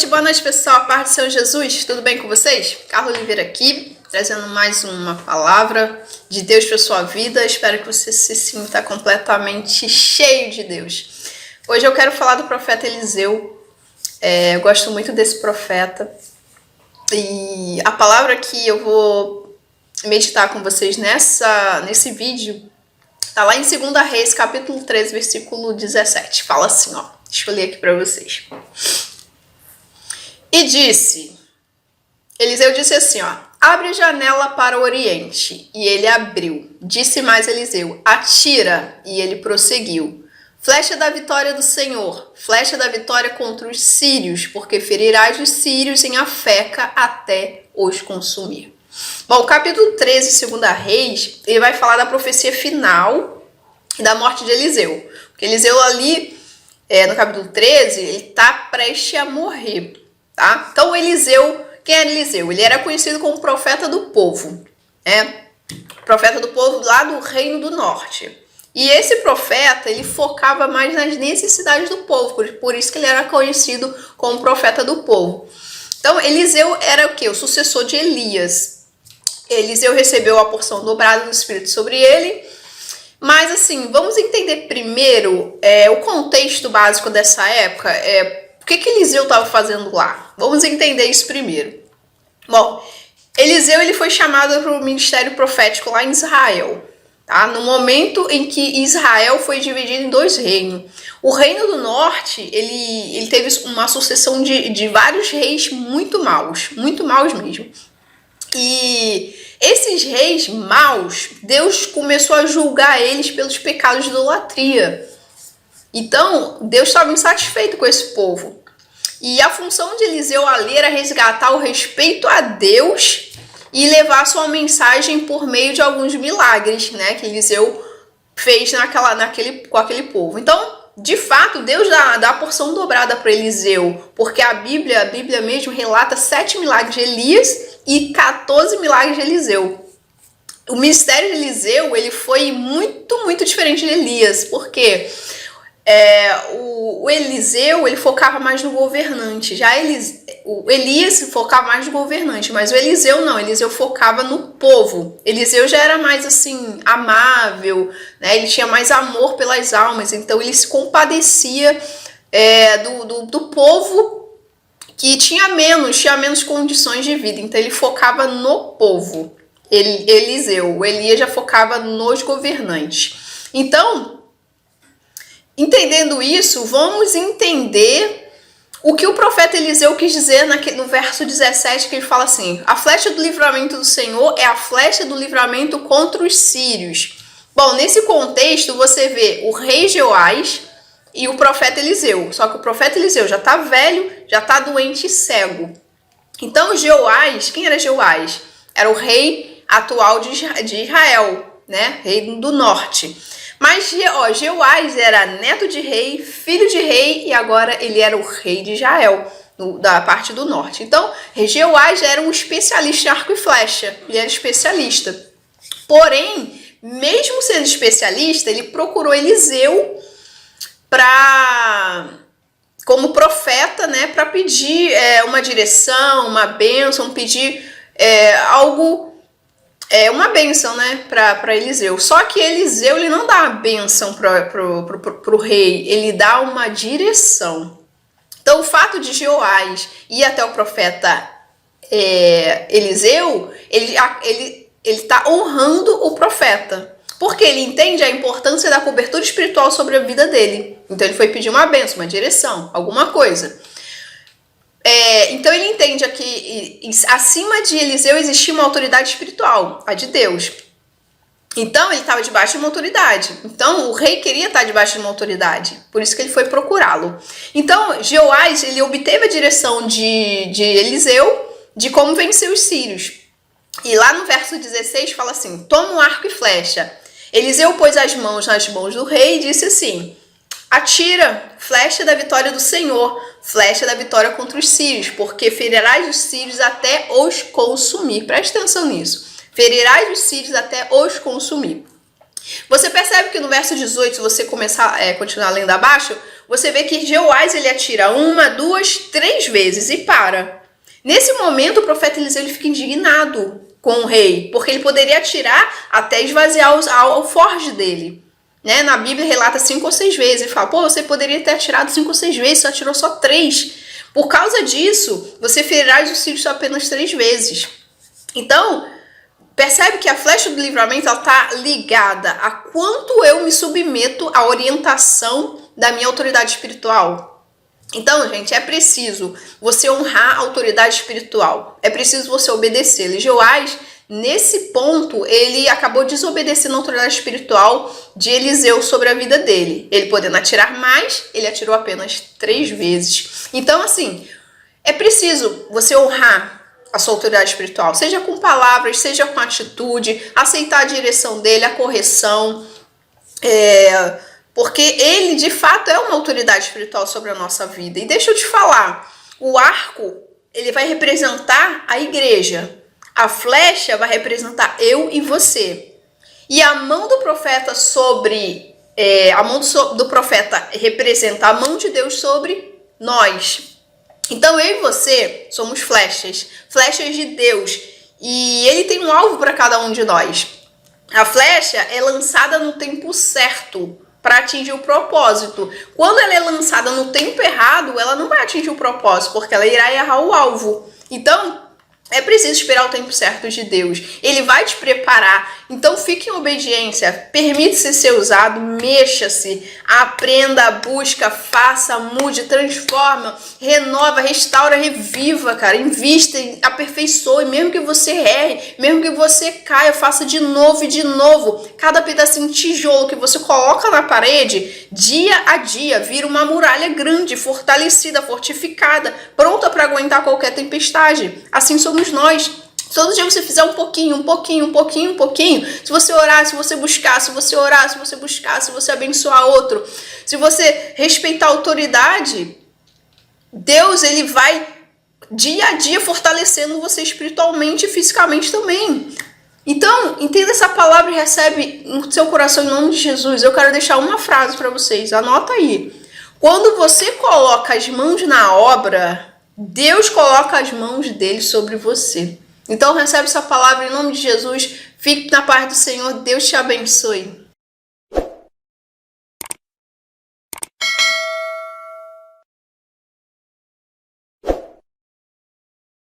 Boa noite pessoal, a paz do Senhor Jesus, tudo bem com vocês? Carla Oliveira aqui, trazendo mais uma palavra de Deus para sua vida. Espero que você se sinta completamente cheio de Deus. Hoje eu quero falar do profeta Eliseu. Eu gosto muito desse profeta e a palavra que eu vou meditar com vocês nesse vídeo está lá em 2 Reis, capítulo 13, versículo 17. Fala assim, ó, deixa eu ler aqui para vocês. E Eliseu disse assim, ó, abre a janela para o oriente. E ele abriu. Disse mais Eliseu, atira. E ele prosseguiu. Flecha da vitória do Senhor, flecha da vitória contra os sírios, porque ferirás os sírios em Afeca até os consumir. Bom, o capítulo 13, 2 Reis, ele vai falar da profecia final e da morte de Eliseu. Porque Eliseu ali, no capítulo 13, ele está prestes a morrer. Tá? Então Eliseu, quem era Eliseu? Ele era conhecido como profeta do povo, profeta do povo lá do Reino do Norte. E esse profeta, ele focava mais nas necessidades do povo, por isso que ele era conhecido como profeta do povo. Então Eliseu era o quê? O sucessor de Elias. Eliseu recebeu a porção dobrada do Espírito sobre ele. Mas assim, vamos entender primeiro o contexto básico dessa época. O que Eliseu estava fazendo lá? Vamos entender isso primeiro. Bom, Eliseu ele foi chamado para o ministério profético lá em Israel, tá? No momento em que Israel foi dividido em dois reinos. O reino do norte, ele teve uma sucessão de vários reis muito maus mesmo. E esses reis maus, Deus começou a julgar eles pelos pecados de idolatria. Então, Deus estava insatisfeito com esse povo. E a função de Eliseu ali era resgatar o respeito a Deus e levar sua mensagem por meio de alguns milagres, né, que Eliseu fez com aquele povo. Então, de fato, Deus dá a porção dobrada para Eliseu, porque a Bíblia mesmo relata 7 milagres de Elias e 14 milagres de Eliseu. O ministério de Eliseu ele foi muito diferente de Elias, porque o Eliseu ele focava mais no governante, já o Elias focava mais no governante, mas o Eliseu não, Eliseu focava no povo. Eliseu já era mais assim amável, né? Ele tinha mais amor pelas almas, então ele se compadecia do povo que tinha menos condições de vida, então ele focava no povo. Eliseu, o Elias já focava nos governantes. Então, entendendo isso, vamos entender o que o profeta Eliseu quis dizer no verso 17, que ele fala assim, a flecha do livramento do Senhor é a flecha do livramento contra os sírios. Bom, nesse contexto você vê o rei Jeoás e o profeta Eliseu, só que o profeta Eliseu já está velho, já está doente e cego. Então Jeoás, quem era Jeoás? Era o rei atual de Israel, né? Rei do norte. Mas Jeoás era neto de rei, filho de rei e agora ele era o rei de Israel, da parte do norte. Então, Jeoás era um especialista em arco e flecha, ele era especialista. Porém, mesmo sendo especialista, ele procurou Eliseu como profeta, né, para pedir uma direção, uma bênção, pedir algo... uma bênção, né, para Eliseu. Só que Eliseu ele não dá a bênção pro rei, ele dá uma direção. Então o fato de Jeoás ir até o profeta Eliseu, ele está honrando o profeta, porque ele entende a importância da cobertura espiritual sobre a vida dele. Então ele foi pedir uma bênção, uma direção, alguma coisa. Então ele entende que acima de Eliseu existia uma autoridade espiritual, a de Deus. Então ele estava debaixo de uma autoridade. Então o rei queria estar debaixo de uma autoridade, por isso que ele foi procurá-lo. Então Jeoás ele obteve a direção de Eliseu de como vencer os sírios. E lá no verso 16 fala assim, toma um arco e flecha. Eliseu pôs as mãos nas mãos do rei e disse assim, atira, flecha da vitória do Senhor, flecha da vitória contra os sírios, porque ferirás os sírios até os consumir. Preste atenção nisso. Ferirás os sírios até os consumir. Você percebe que no verso 18, se você continuar lendo abaixo, você vê que Jeoás ele atira 1, 2, 3 vezes e para. Nesse momento, o profeta Eliseu ele fica indignado com o rei, porque ele poderia atirar até esvaziar o alforje dele. Né? Na Bíblia relata 5 ou 6 vezes. Ele fala, pô, você poderia ter atirado 5 ou 6 vezes, você atirou só 3. Por causa disso, você ferirá os sírios apenas 3 vezes. Então, percebe que a flecha do livramento está ligada a quanto eu me submeto à orientação da minha autoridade espiritual. Então, gente, é preciso você honrar a autoridade espiritual. É preciso você obedecer. Jeoás, nesse ponto, ele acabou desobedecendo a autoridade espiritual de Eliseu sobre a vida dele. Ele podendo atirar mais, ele atirou apenas 3 vezes. Então, assim, é preciso você honrar a sua autoridade espiritual, seja com palavras, seja com atitude, aceitar a direção dele, a correção, porque ele, de fato, é uma autoridade espiritual sobre a nossa vida. E deixa eu te falar, o arco, ele vai representar a igreja. A flecha vai representar eu e você. E a mão do profeta do profeta representa a mão de Deus sobre nós. Então eu e você somos flechas de Deus. E ele tem um alvo para cada um de nós. A flecha é lançada no tempo certo para atingir o propósito. Quando ela é lançada no tempo errado, ela não vai atingir o propósito, porque ela irá errar o alvo. Então, é preciso esperar o tempo certo de Deus. Ele vai te preparar. Então, fique em obediência. Permita-se ser usado. Mexa-se. Aprenda, busca, faça, mude, transforma, renova, restaura, reviva, cara. Invista, aperfeiçoe. Mesmo que você erre, mesmo que você caia, faça de novo e de novo. Cada pedacinho de tijolo que você coloca na parede, dia a dia, vira uma muralha grande, fortalecida, fortificada, pronta para aguentar qualquer tempestade. Assim somos nós. Todo dia você fizer um pouquinho, se você orar, se você buscar, se você orar, se você buscar, se você abençoar outro, se você respeitar a autoridade, Deus ele vai dia a dia fortalecendo você espiritualmente e fisicamente também. Então, entenda essa palavra e recebe no seu coração em nome de Jesus. Eu quero deixar uma frase para vocês, anota aí. Quando você coloca as mãos na obra, Deus coloca as mãos dele sobre você. Então recebe essa palavra em nome de Jesus. Fique na paz do Senhor. Deus te abençoe.